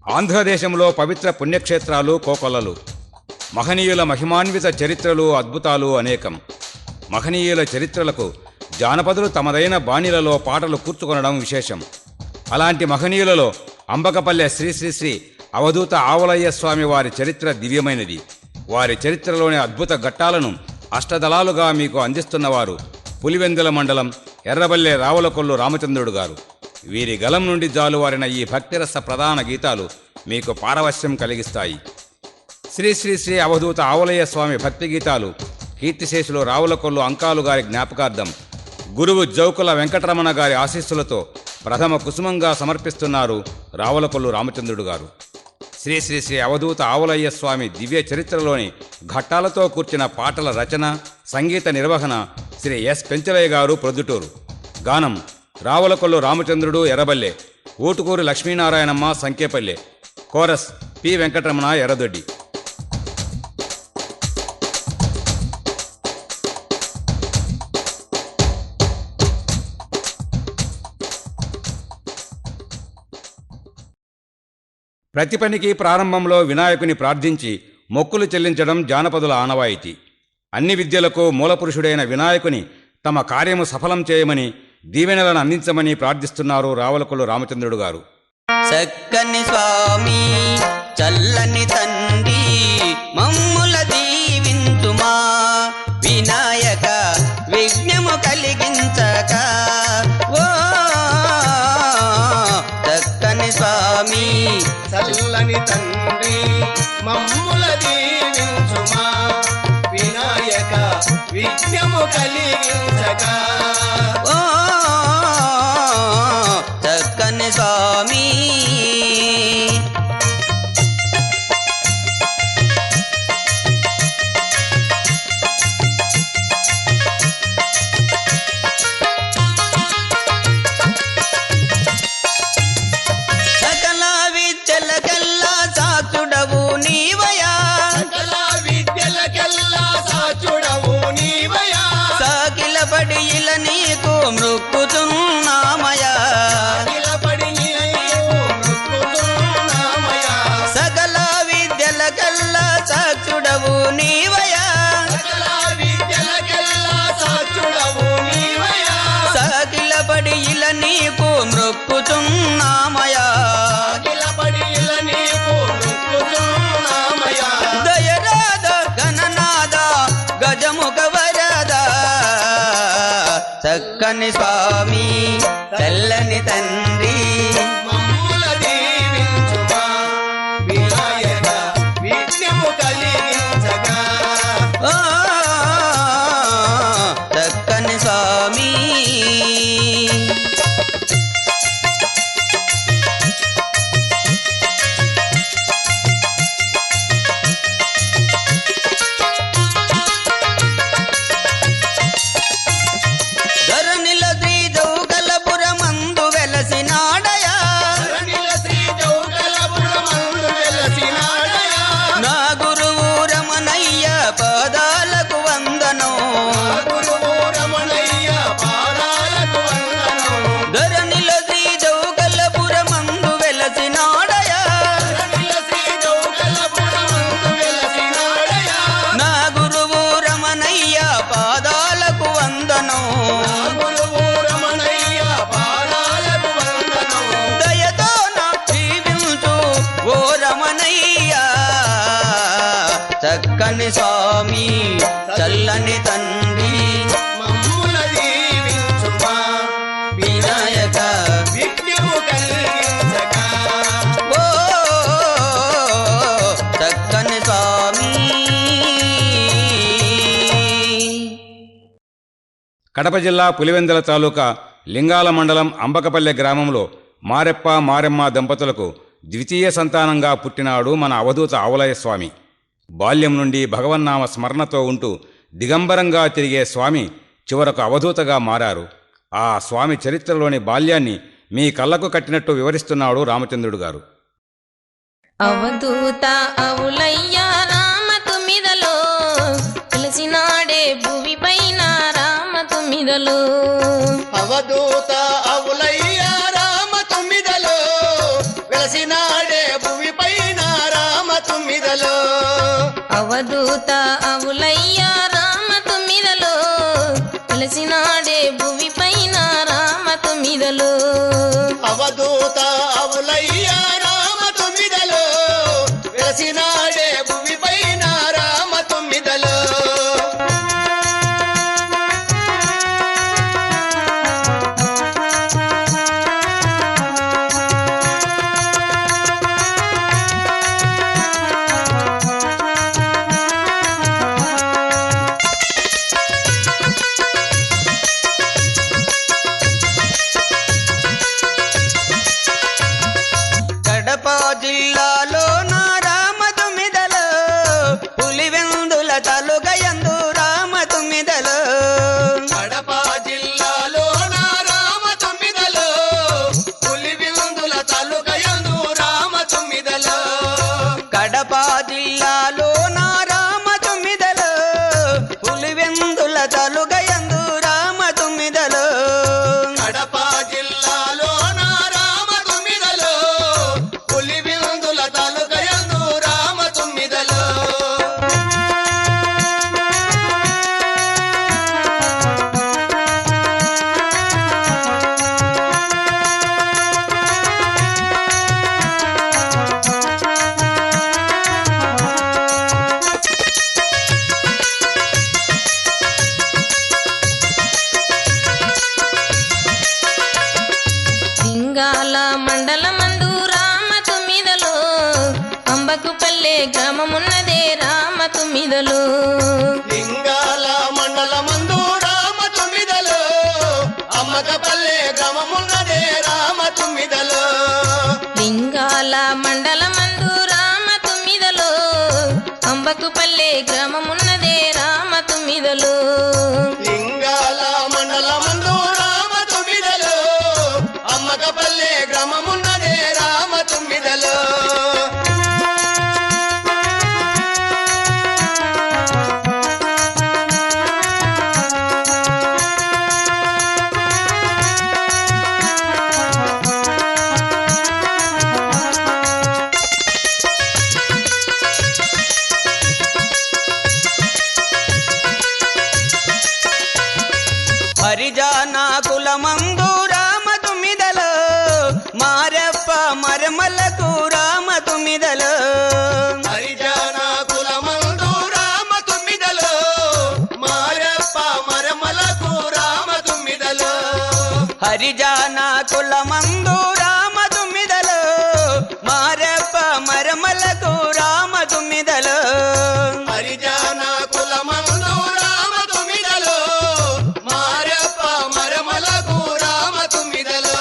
ఆంధ్రదేశంలో పవిత్ర పుణ్యక్షేత్రాలు కోకొల్లలు. మహనీయుల మహిమాన్విత చరిత్రలు అద్భుతాలు అనేకం. మహనీయుల చరిత్రలకు జానపదులు తమదైన బాణీలలో పాటలు కూర్చుకొనడం విశేషం. అలాంటి మహనీయులలో అంబకపల్లె శ్రీ శ్రీ శ్రీ అవధూత ఆవులయ్య స్వామి వారి చరిత్ర దివ్యమైనది. వారి చరిత్రలోని అద్భుత ఘట్టాలను అష్టదళాలుగా మీకు అందిస్తున్నవారు పులివెందుల మండలం ఎర్రబల్లె రావులకొల్లు రామచంద్రుడు గారు. వీరి గలం నుండి జాలువారిన ఈ భక్తిరస ప్రధాన గీతాలు మీకు పారవశ్యం కలిగిస్తాయి. శ్రీ శ్రీ శ్రీ అవధూత ఆవులయ్య స్వామి భక్తి గీతాలు కీర్తిశేషులు రావులకొల్లు అంకాలు గారి జ్ఞాపకార్థం గురువు జౌకుల వెంకటరమణ గారి ఆశీస్సులతో ప్రథమ కుసుమంగా సమర్పిస్తున్నారు రావులకొల్లు రామచంద్రుడు గారు. శ్రీ శ్రీ శ్రీ అవధూత ఆవులయ్య స్వామి దివ్య చరిత్రలోని ఘట్టాలతో కూర్చిన పాటల రచన, సంగీత నిర్వహణ శ్రీ ఎస్ పెంచలయ్య గారు ప్రొద్దుటూరు. గానం రావులకొల్లు రామచంద్రుడు ఎర్రబల్లె, ఊటుకూరు లక్ష్మీనారాయణమ్మ సంకేపల్లె. Chorus P Venkataramana Erradoddi. ప్రతి పనికి ప్రారంభంలో వినాయకుని ప్రార్థించి మొక్కులు చెల్లించడం జానపదుల ఆనవాయితీ. అన్ని విద్యలకు మూలపురుషుడైన వినాయకుని తమ కార్యము సఫలం చేయమని, దీవెనలను అందించమని ప్రార్థిస్తున్నారు రావులకొల్లు రామచంద్రుడు గారు. చక్కని స్వామి చల్లని తండ్రి మమ్ముల దీవించుమా, వినాయక విఘ్నము కలిగించక. ఓ చక్కని స్వామి చల్లని తండ్రి మమ్ముల దీవించుమా, వినాయక విఘ్నము కలిగించక. ఓ చక్కని స్వామి సకల విద్యలకెల్లా సాక్షుడవు నీవయా, సకల విద్యలకెల్లా సాక్షుడవు నీవయా, సాకిలపడి ఇలా నీకు మృక్కుచున్నామయా. నిలబడి నీకు మృక్కుచున్నామయా, సకల విద్యలకెల్లా సాక్షుడవు నీవయా, సకల విద్యలకెల్లా సాక్షుడవు నీవయా, సాకిలపడి ఇలా నీకు మృక్కుచున్నామయా. నిలబడి నీకు మృక్కుచున్నామయా. దయరాద గణనాద గజముఖ వరద, చక్కని స్వామి తెల్లని తండ్రి మమ్ముల దీవించుమా, వినాయక విఘ్నము కలిగించక. ఓ చక్కని స్వామి ధరణిల శ్రీజౌగలపురమందు వెలసినాడయా, ధరణిల శ్రీ చౌకలపురమందు వెలసినాడయా, నా గురువు రమణయ్య పాదాలకు వందనం. గురువు రమణయ్య పాదాలకు వందనం. ధరణిల శ్రీజౌగలపురమందు వెలసినాడయా, ధరణిల శ్రీ చౌకలపురమందు వెలసినాడయా, నా గురువు రమణయ్య పాదాలకు వందనం. గురువు రమణయ్య పాదాలకు వందనం. దయతో నా జీవించు ఓ రమణయ్య, చక్కని స్వామి చల్లని తండ్రి మమ్ముల దీవించుమా, వినాయక విఘ్నము కలిగించక. ఓ చక్కని స్వామి. కడప జిల్లా పులివెందుల తాలూకా లింగాల మండలం అంబకపల్లె గ్రామంలో మారెప్ప మారెమ్మ దంపతులకు ద్వితీయ సంతానంగా పుట్టినాడు మన అవధూత ఆవులయ్య స్వామి. బాల్యం నుండి భగవన్నామ స్మరణతో ఉంటూ దిగంబరంగా తిరిగే స్వామి చివరకు అవధూతగా మారారు. ఆ స్వామి చరిత్రలోని బాల్యాన్ని మీ కళ్ళకు కట్టినట్టు వివరిస్తున్నాడు రామచంద్రుడు గారు. అవధూత అవులయ్య రామ తుమ్మిదలో తెలిసినాడే భూమి పైన రామ తుమ్మిదలో. అవధూత అవులయ్య రామ తుమ్మిదలో వెలసినాడే భూమి అవధూత అవులయ్య రామ తొమ్మిదలో వెలసినాడే భువి పైన రామ తొమ్మిదలో అవధూత అవులయ్య రామ తొమ్మిదలో వెలసినాడే భూమి పైన రామ తొమ్మిదలో కడప జిల్లాలో నా రామ తొమ్మిదలో పులివెందుల తలుగయందు రామ తొమ్మిదలో కడప జిల్లాలో నా రామ తొమ్మిదలో పులివెందుల తాలూకయందు రామ తొమ్మిదలో కడప జిల్లాలో నా రామ తొమ్మిదలో పులివెందుల తలుగయందు రామ తొమ్మిదలో కడప జిల్లాలో నా రామ తొమ్మిదలో పులివెందుల తాలూకయందు రామ తొమ్మిదలో లింగాల మండలమందు రామ తొమ్మిదలో అంబకుపల్లె గ్రామమున్నదే రామ తొమ్మిదలో లింగాల మండలమందు రామ తొమ్మిదలో అమ్మకపల్లె గ్రామమున్నదే రామ తొమ్మిదలో లింగాల మండలమందు రామ తొమ్మిదలో అంబకుపల్లె గ్రామమున్నదే రామ తొమ్మిదలో లింగాల మండలమందు రామ తొమ్మిదలో అమ్మకపల్లె గ్రామమున్నదే రామ తొమ్మిదలో హరిజాన కులమందు రామ తొమ్మిదలో మారప్ప మరమలకు రామ తొమ్మిదలో హరిజన కులమందు రామ తొమ్మిదలో మారప్ప మరమలకు రామ తొమ్మిదలో హరిజాన కులమందు రామ తొమ్మిదలో మారప్ప మరమలకు రామ తొమ్మిదలో హరిజన కులమందు రామ తొమ్మిదలో మారప్ప మరమలకు రామ తొమ్మిదలో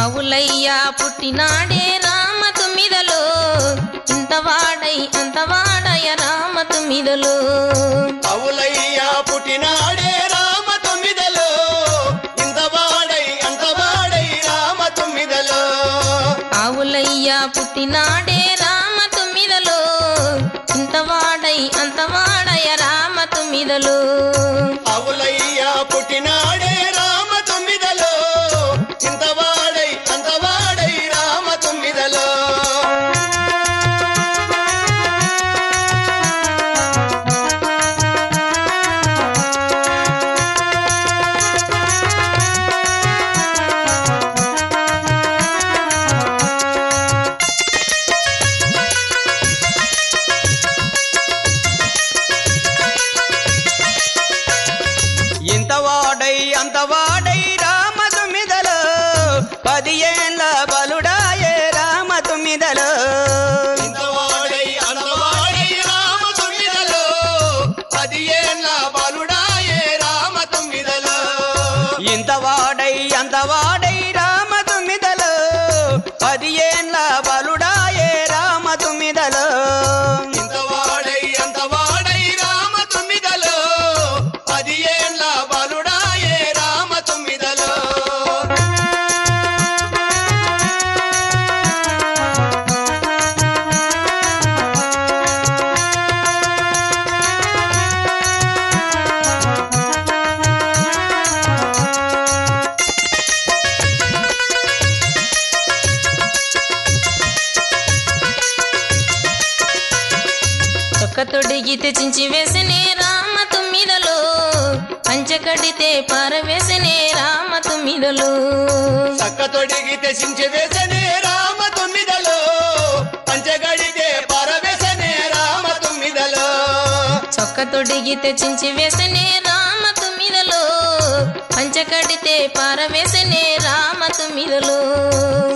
అవులయ్య పుట్టినాడే రామ తొమ్మిదలో ఇంతవాడై అంతవాడయ రామ తొమ్మిదలో అవులయ్య పుట్టినాడే రామ తొమ్మిదలో ఇంతవాడై అంతవాడై రామ తొమ్మిదలో ఆవులయ్య పుట్టినాడే రామ తొమ్మిదలో ఇంతవాడై అంతవాడయ రామ తొమ్మిదలో అవులయ్య పుట్టినాడే రామ తొమ్మిదలో ఇంతవాడై అంతవాడై రామ తొమ్మిదలో తెచ్చించి వేసనే రామ తుమ్మిదలో పంచకడితే పారవేసనే రామ తుమ్మిదలో చక్క తొడిగి తెసించి వేసనే రామ తొమ్మిదలో పంచగడితే పరవేశనే రామ తొమ్మిదలో చొక్క తొడిగి తెచ్చించి వేసనే రామ తుమ్మిదలో పంచకడితే పారవేసనే రామ తుమ్మిదలో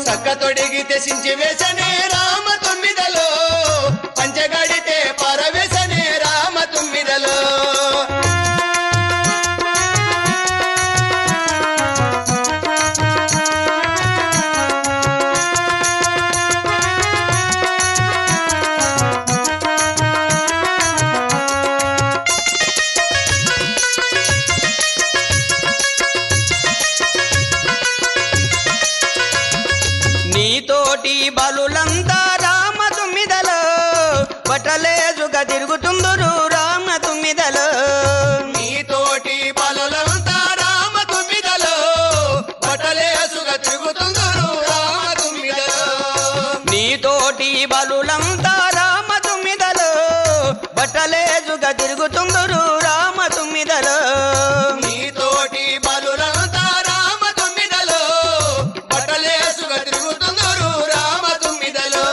చక్క తొడిగి తెసించి వేసనే రామ తొమ్మిదలో పంచగడితే పరవేశనే రామ తొమ్మిదలో నీతోటి బలులంతా రామ తుమ్మిదలో బట్టలేజుగా తిరుగుతుందురు రామ తుమ్మిదలో నీతోటి బలులంతా రామ తొమ్మిదలో బట్టలేసుగా తిరుగుతుందరు రామ తొమ్మిదలో నీతోటి బలులంతా రామ తుమ్మిదలో బట్టలేజుగా తిరుగుతుందురు రామ తుమ్మిదలో నీతోటి బలులంతా రామ తొమ్మిదలో బట్టలేసుగా తిరుగుతుందరు రామ తొమ్మిదలో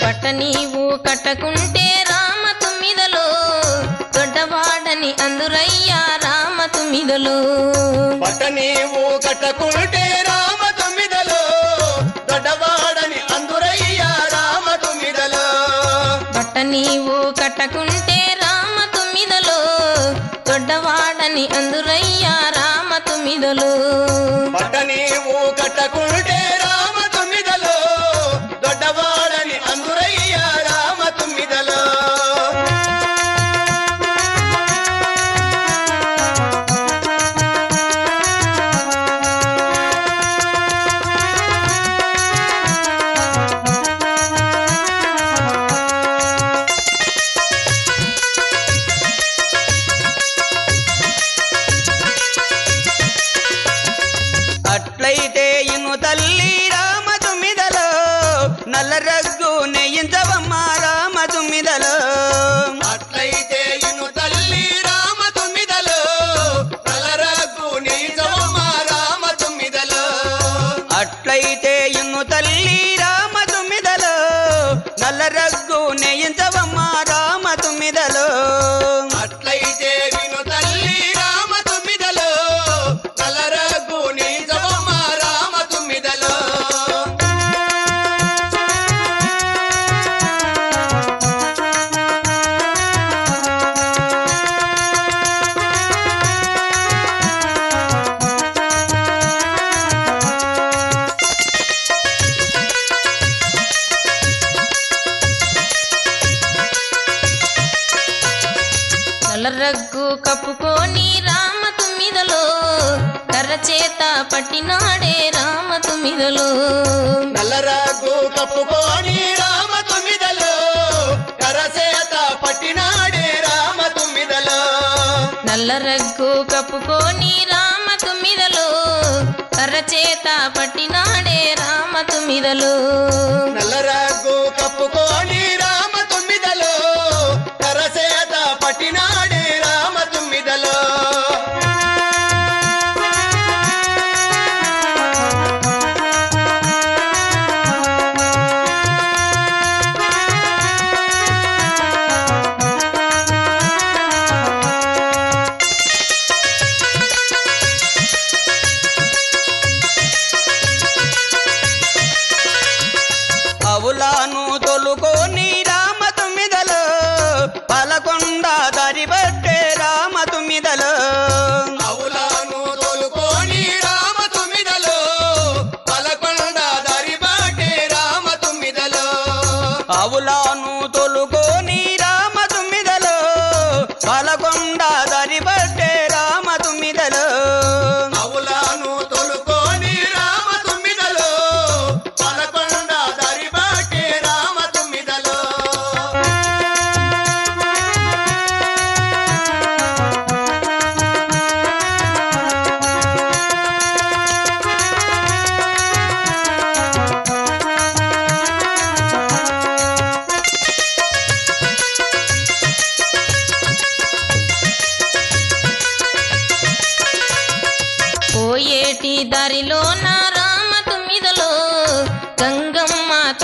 పట్ట నీవు కట్టకుంటే రామ తుమ్మిదలో దొడ్డవాడని అందురయ్యా రామ తుమ్మిదలో బట్ట నీవు కట్టకుంటే రామ తొమ్మిదలో దొడ్డవాడని అందురయ్యా రామ తొమ్మిదలో పట్ట నీవు కట్టకుంటే రామ తుమ్మిదలో దొడ్డవాడని అందురయ్యా రామ తుమ్మిదలో బట్ట నీవు కట్టకుంటే రామ తొమ్మిదలో దొడ్డవాడని అందురయ్యా రామ తొమ్మిదలో అట్లయితే ఇను తల్లి రామ తుమ్మిదలో నల్ల రగ్గు నెయ్యించవమ్మ రామ తుమ్మిదలో అట్లయితే ఇను తల్లి రామ తొమ్మిదలో నల్లరగ్గు నీజవమ్మ రామ తొమ్మిదలో అట్లయితే ఇను తల్లి రామ తుమ్మిదలో నల్ల రగ్గు నెయ్యించవమ్మ రామ తుమ్మిదలో అట్లయితే విను తల్లి రామ తొమ్మిదలో నల్లరగ్గు నీజవమ్మ రామ తొమ్మిదలో నల్ల రగ్గు కప్పుకొని రామ తుమ్మిదలో కర్ర చేత పట్టినాడే రామ తుమ్మిదలో నల్లరగ్గు కప్పుకొని రామ తొమ్మిదలో కరసేత పట్టినాడే రామ తొమ్మిదలో నల్ల రగ్గు కప్పుకొని రామ తుమ్మిదలో కర్ర చేత పట్టినాడే రామ తుమ్మిదలో నల్లరగ్గు కప్పుకొని రామ తొమ్మిదలో కరసేత పట్టినాడే రామ తొమ్మిదలో అవులాను తొలుకొని రామ తుమ్మిదలో పలకొండ దరిబట్టే రామ తుమ్మిదలో అవులాను తోలుకొని రామ తొమ్మిదలో పలకొండ దరిబాటే రామ తొమ్మిదలో అవులాను తొలుకొని రామ తుమ్మిదలో పలకొండ దరిబట్టే రామ తుమ్మిదలో అవులాను తోలుకొని రామ తొమ్మిదలో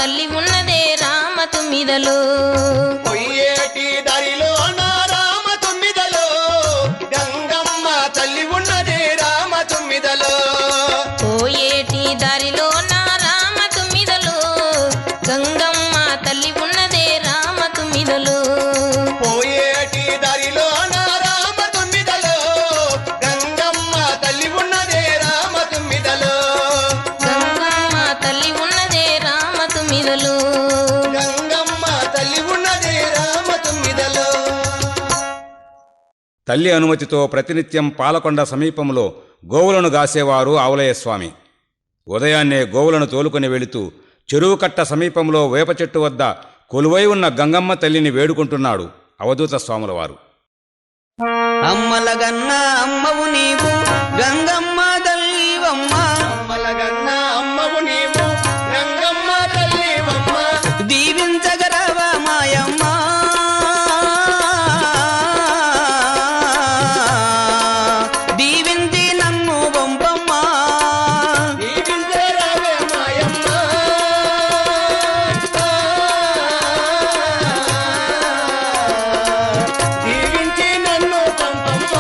తల్లి ఉన్నదే రామ తుమ్మిదలో పొయ్యేటి దారిలో నా రామ తుమ్మిదలో గంగమ్మ తల్లి ఉన్నదే రామ తుమ్మిదలో పోయేటి దారిలో నా రామ తుమ్మిదలో గంగమ్మ తల్లి ఉన్నదే రామ తుమ్మిదలో పోయేటి దారిలో నా రామ తుమ్మిదలో గంగమ్మ తల్లి ఉన్నదే రామ తుమ్మిదలో గంగమ్మ తల్లి ఉన్నదే రామ తుమ్మిదలో గంగమ్మ తల్లి ఉన్నదే రామ తుమ్మిదలో. తల్లి అనుమతితో ప్రతినిత్యం పాలకొండ సమీపంలో గోవులను గాసేవారు ఆవులయ్య స్వామి. ఉదయాన్నే గోవులను తోలుకొని వెళుతూ చెరువు కట్ట సమీపంలో వేప చెట్టు వద్ద కొలువై ఉన్న గంగమ్మ తల్లిని వేడుకుంటున్నాడు అవధూత స్వాముల వారు. అమ్మలగన్న అమ్మవు నీవు గంగమ్మ తల్లివమ్మ అమ్మలగన్న అమ్మవు నీవు గంగమ్మ తల్లివమ్మ దీవించగరవా మాయమ్మ దీవించి నన్ను పంపమ్మ దీవించరావే మాయమ్మ దీవించి నన్ను పంపమ్మ.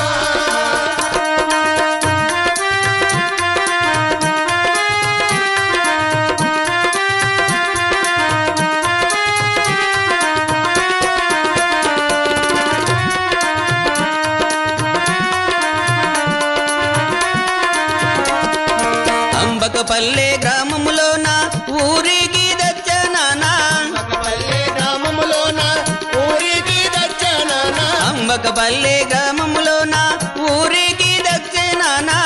అంబకపల్లె గ్రామములోన ఊరికి దచ్చనానా పల్లె గ్రామములోన ఊరికి దచ్చనానా అంబకపల్లె గ్రామములోన ఊరికి దచ్చనానా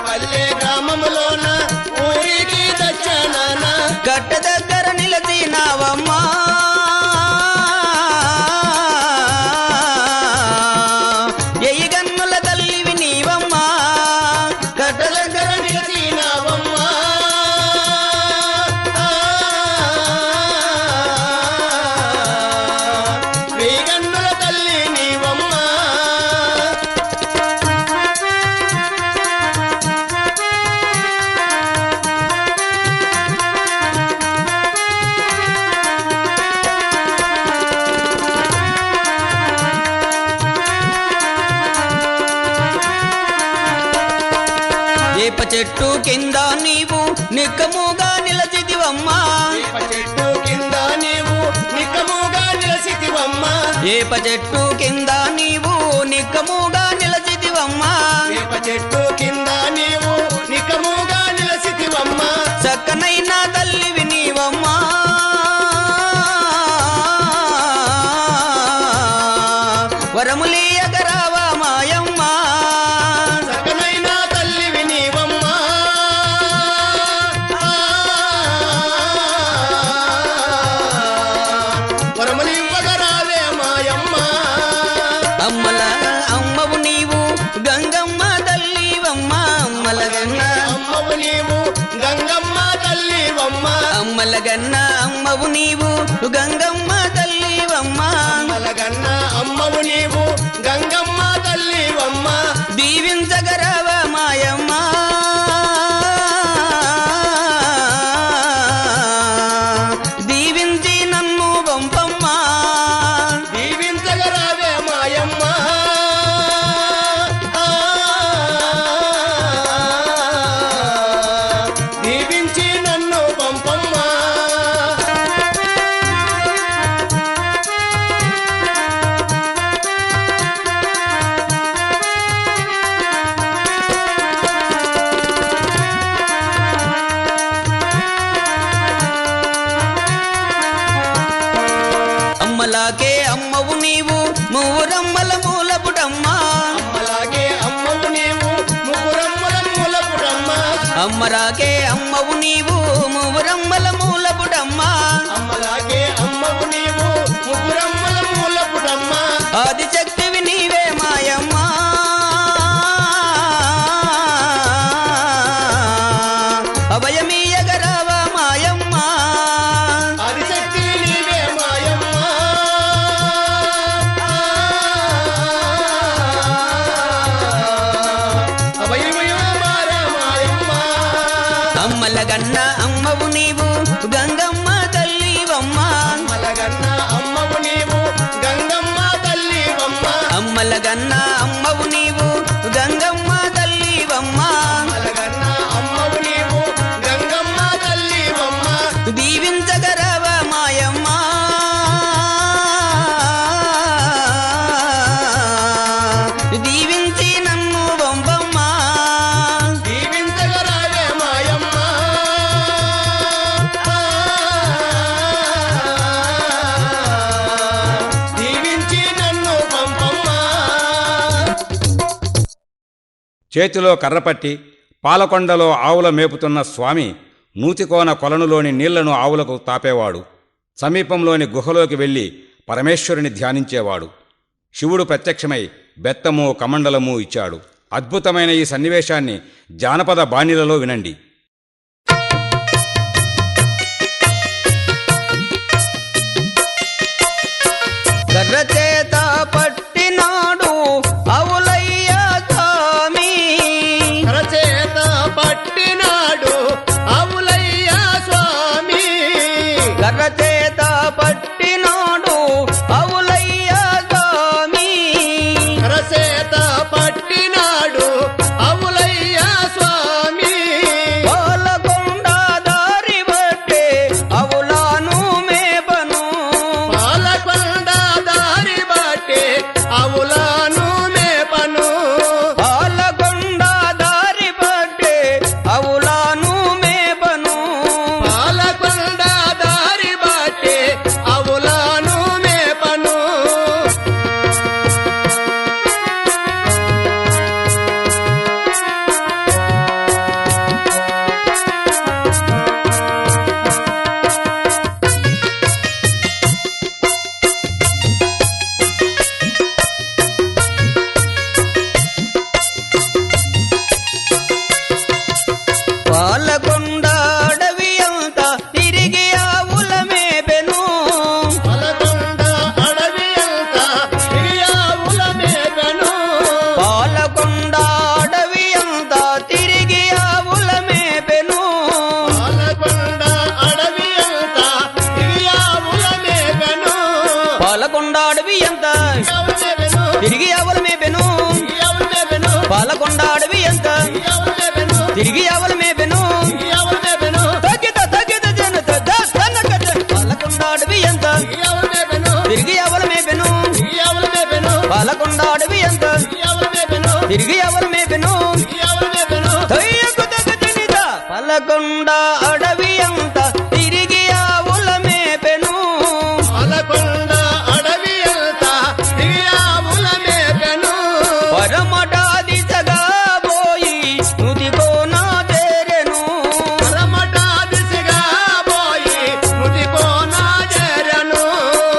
పల్లె గ్రామములోన ఊరికి దచ్చనానా గట్ట దగ్గర నిలచినావమ్మా ఎయి గన్నుల తల్లివి నీవమ్మా గట్ట దగ్గర నిలిచినావమ్మా వేగన్నుల తల్లి నీవమ్మా వేప చెట్టు కింద నీవు నిక్కముగా నిలచితివమ్మా వేప చెట్టు కింద నీవు నిక్కముగా నిలసితివమ్మా వేప చెట్టు కింద నీవు నిక్కముగా నిలచితివమ్మా వేప చెట్టు కింద నీవు నిక్కముగా నిలసితివమ్మా చక్కనైన తల్లివి నీవమ్మా వరములీయగరావా మాయమ్మ సకనైన తల్లివి నీవమ్మా వరములివ్వగరావే మాయమ్మ అమ్మల అమ్మవు నీవు గంగమ్మ తల్లివమ్మ అమ్మలగన్న అమ్మవు నీవు గంగమ్మ తల్లివమ్మ అమ్మలగన్న అమ్మవు నీవు గంగమ్మ తల్లివమ్మ మలగన్న అమ్మవు నీవు గంగమ్మ తల్లివమ్మ దీవించగరవ మాయమ్మ దీవించి నన్ను పంపమ్మ దీవించగరావే మాయమ్మ దీవించి నన్ను పంపమ్మ. అమ్మలాకే అమ్మవు నీవు మూరమ్మల మూలపుటమ్మా అమ్మలాగే అమ్మవు నీవు ముగ్గురమ్మల మూలపుటమ్మ అమ్మరాకే అమ్మవు నీవు మూరమ్మల మూలపుటమ్మా అమ్మలాగే అమ్మవు నీవు ముగ్గురమ్మల మూలపుటమ్మ ఆదిశక్తివి నీవే మాయమ్మ అభయమీయగరావ మాయమ్మ ఆదిశక్తి నీవే మాయమ్మ అభయమయ మార మాయమ్మ అమ్మలగన్న అమ్మవు నీవు గంగమ్మ తల్లివమ్మ అలగన్న అమ్మవు నీవు గంగమ్మ తల్లివమ్మ దీవించగరవ మాయమ్మ దీవించి నన్ను వంపమ్మ దీవించగరావే మాయమ్మ దీవించి నన్ను పంపమ్మ చేతిలో కర్రపట్టి పాలకొండలో ఆవుల మేపుతున్న స్వామి నూతికోన కొలనులోని నీళ్లను ఆవులకు తాపేవాడు. సమీపంలోని గుహలోకి వెళ్లి పరమేశ్వరుని ధ్యానించేవాడు. శివుడు ప్రత్యక్షమై బెత్తము కమండలము ఇచ్చాడు. అద్భుతమైన ఈ సన్నివేశాన్ని జానపద బాణీలలో వినండి. కర్ర చేత పట్టినాడు అవులయ్య స్వామి కరచేత పట్టినాడు అవులయ్య స్వామి కర్ర చేత పట్టినాడు అవులయ్య స్వామి కరచేత పట్టినాడు అవులయ్య స్వామి పాలకొండ దారి బట్టే అవులాను మేపను పాలకొండ దారి బాటే అవులాను మేపను పాలకొండ దారి బట్టే అవులాను మేపను పాలకొండ దారి బాటే అవులాను మేపను పాలకొండ అడవి అంతా తిరిగి ఆవుల మేపెను పాలకొండ అడవి అంతా తిరియావుల మేపను పాలకొండ అడవి అంతా తిరిగి ఆవుల మేపెను పాలకొండ అడవి అంతా తిరియావుల మేపను పాలకొండ అడవి అంతా తిరిగి ఆవుల మేపెను పాలకొండ అడవి అంతా తిరిగి ఆవుల మేపెను తగ్గిత తగ్గిత జనత దస్తనకత పాలకొండ అడవి అంతా తిరిగి ఆవుల మేపెను పాలకొండ అడవి అంతా తిరిగి ఆవుల మేపెను తయ్యకు తగ్గనిద పాలకొండ అడవి అంతా తిరిగి ఆవుల మేపెను పాలకొండ అడవి అంతా తిరియావుల మేపను పరమట దిశగా పోయి నుదికోన చేరెను పరమట దిశగా పోయి ముదికోన చేరను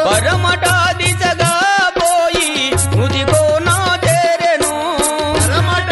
పరమట దిశగా పోయి నుదికోన చేరెను పరమట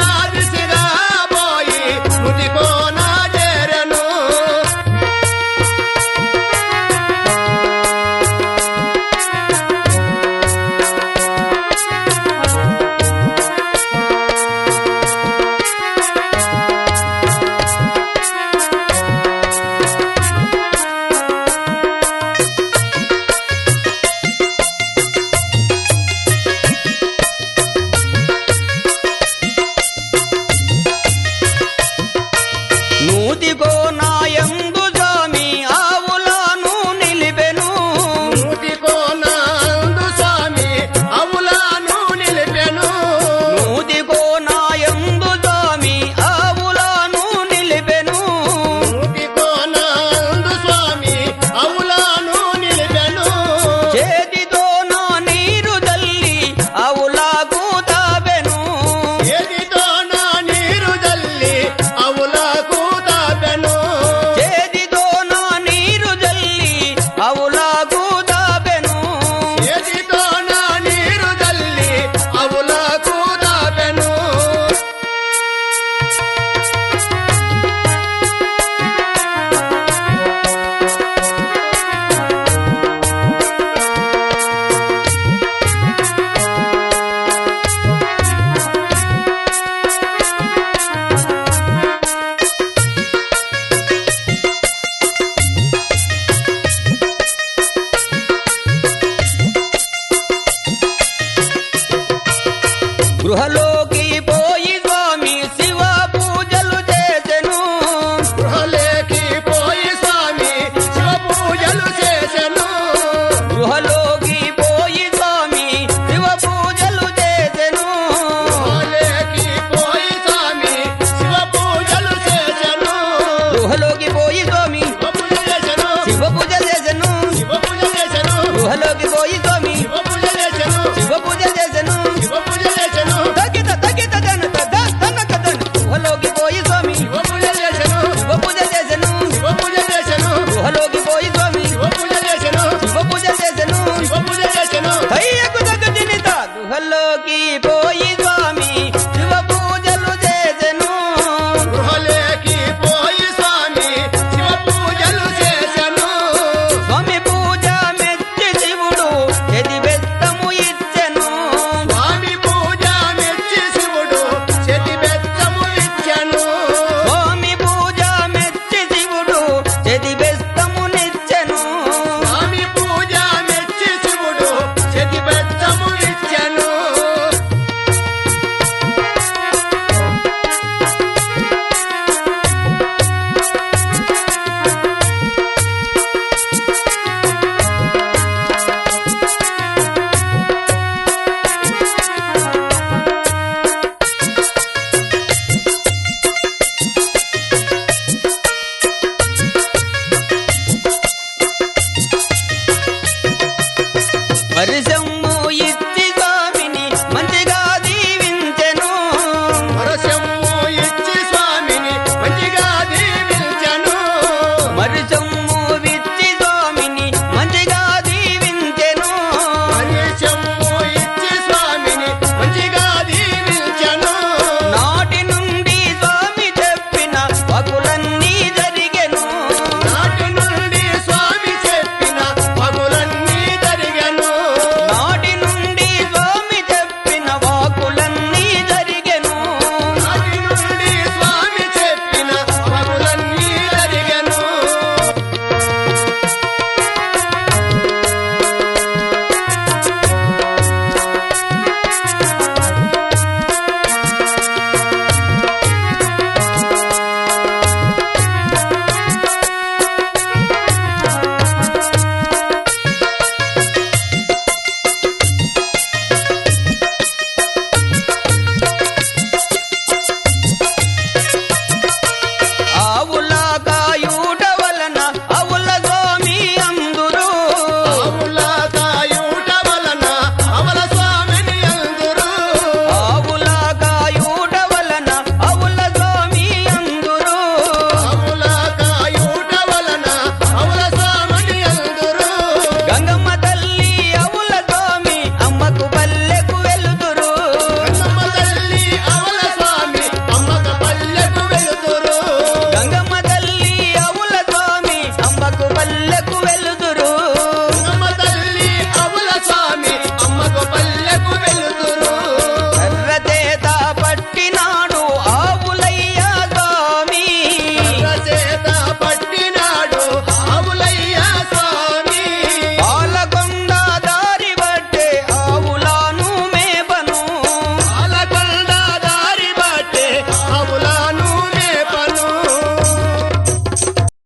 మరిస